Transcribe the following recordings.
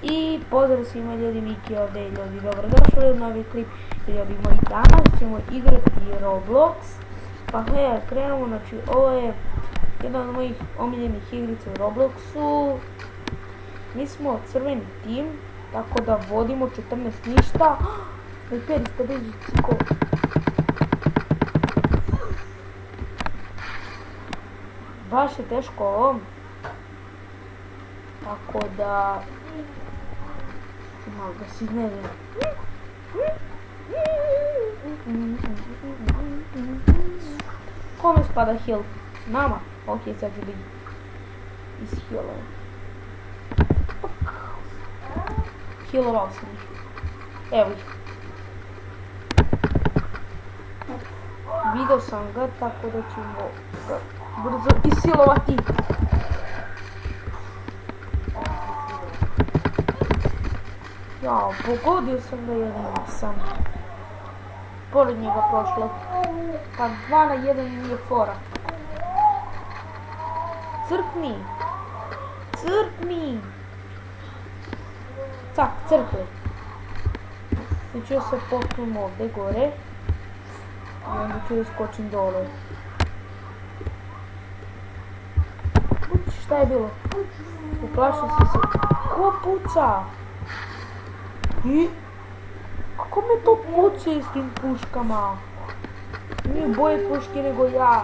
I pozdrav svima ljudi, Miki ovdje i ljudi, dobrodošli u novi klip. Ljudi moji, danas ćemo igrati Roblox. Pa hej, krenemo, znači ovo je jedna od mojih omiljenih igrica u Robloxu. Mi smo crveni tim, tako da vodimo 14 ništa. Perista, beži, ciko. Baš je teško ovo. Tako da... malo da si iznerim. Kome spada heal? Nama? Ok, sad ću biti ishealan. Healovao sam ih. Evo ih. Video sam ga, tako da ćemo ga brzo ishealovati. Jao, pogodio sam da jedan nisam. Pored njega prošlo. Pa 2 na 1 nije fora. Crkni! Crkni! Cak, crkve. I ću se popnem ovdje gore. I onda ću iskočim dole. Šta je bilo? Uplašio sam se. Ko puca? I... kako me to puće s tim puškama? Nije boje puške nego ja.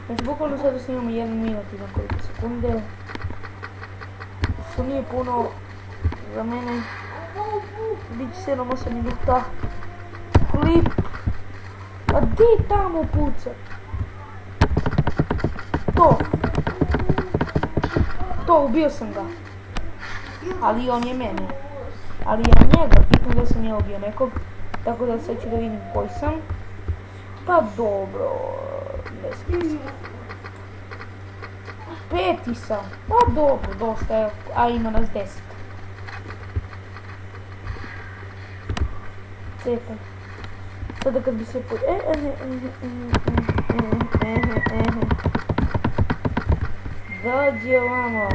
Znači bukvalno sada snimamo 1 minut i nekoliko sekunde. Što nije puno za mene. Biće 7-8 minuta. Klip. A di tamo puca? To, ubio sam ga. Ali on je mene. Ali ja njega, bitno da sam ja ubio nekog. Tako da sad ću da vidim koji sam. Pa dobro, 10 sam. 5 sam. Pa dobro, dosta je, a ima nas 10. Cepaj. Sada kad bi se dođi ovamo.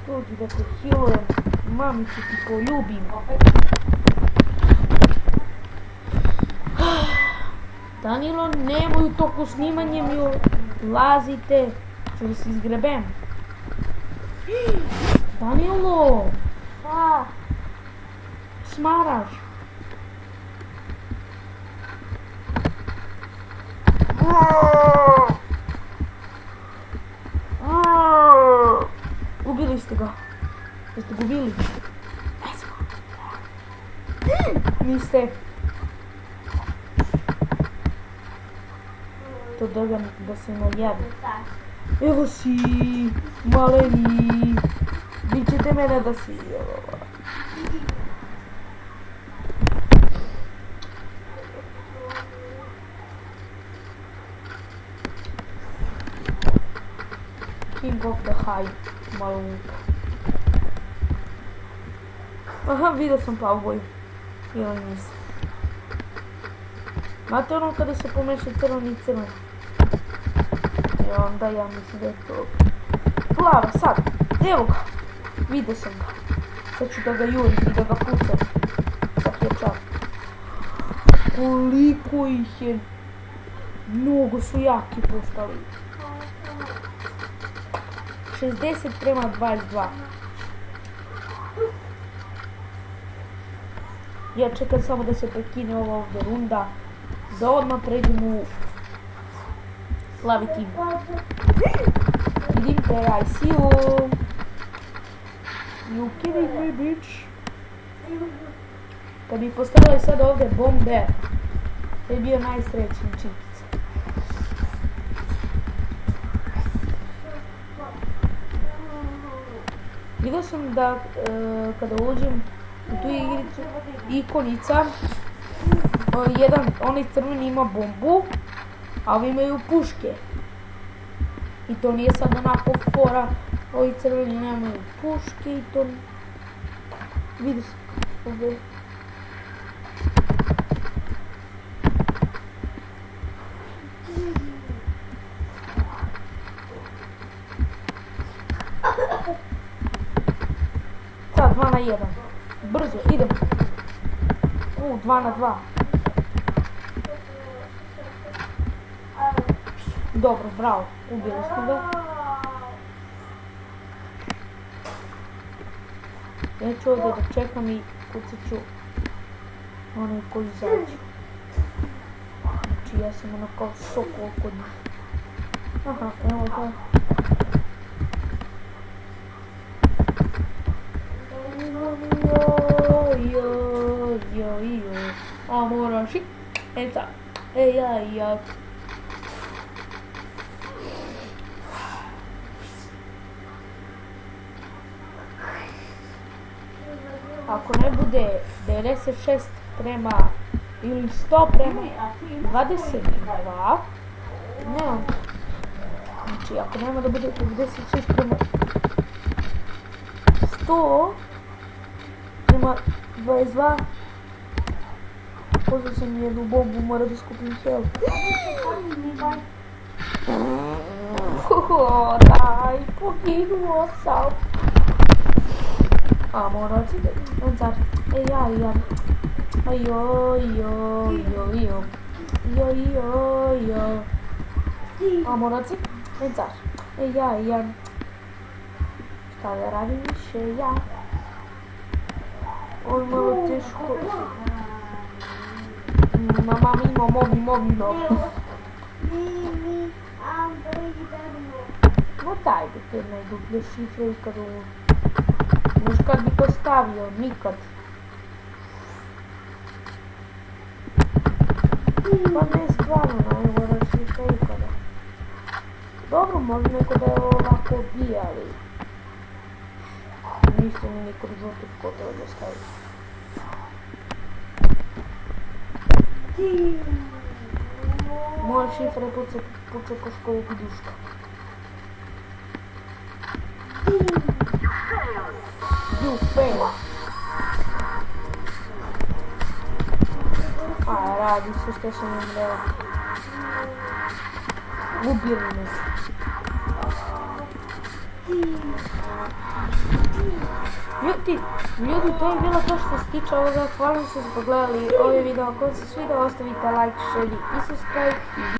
Dođi da te healujem. Mamiću ti poljubim. Danilo, nemoj u toku snimanja mi ulazite. Ću da se izgrebem. Danilo! Smaraš. Ubili ste ga. Jeste ga ubili? Niste. To da se najede. Evo si, maleni. Vi ćete mene da si King of the High, malunka. Aha, vidio sam pauboju. Ili nisam. Znate ono kada se pomeša crveni i crveni? I onda ja mislim da je to plava sad. Evo ga. Vidio sam ga. Sad ću da ga jurim i da ga pucam. Sad je čak. Koliko ih je. Mnogo su jaki postali. 60:22. Ja čekam samo da se prekine ova ovdje runda. Da odmah pređem u plavi tim. Vidim te, I see you. You kidding me, bitch? Kad bi postavili sad ovdje bombe, to je bio najsrećniji čikica. Vidio sam da kada uđem u tu igricu, ikonica, onaj crveni ima bombu, a ovi imaju puške. I to nije sad onako fora, ovi crveni nemaju puške i to... Vidio sam ovdje. 1. Brzo, idemo. 2 na 2. Dobro, bravo, ubili smo ga. Ja ću ovdje da čekam i kucat ću onaj koji izađe. Znači ja sam ono kao sokol kod njih. Aha, evo ga. A moraš i... ja. Ako ne bude 96 prema ili 100 prema 22, ne, znači ako nema da bude 96 prema 100 prema 22, pozvao sam jednu bombu, mora da skupim health. Daj, poginuo sam. A mora si da Enzar, ja. A mora si Enzar, ja. Šta da radim više ja? On malo teško. Mami. No daj da te najdublje šifre i kad ovo. Znaš kad bi to stavio? Nikad. Pa ne stvarno, najgora šifra ikada. Dobro, možda neko da je ovako bije, ali... Nisu mi nikad žutih kotova da stavio. Moja šifra je puče ko školu buduška. You fail. A, radi se što sam im dao. Ubili me. Ljudi, to je bilo to što se tiče ovoga. Hvala što ste pogledali ovaj video. Ako vam se svidio, ostavite like, share i subscribe.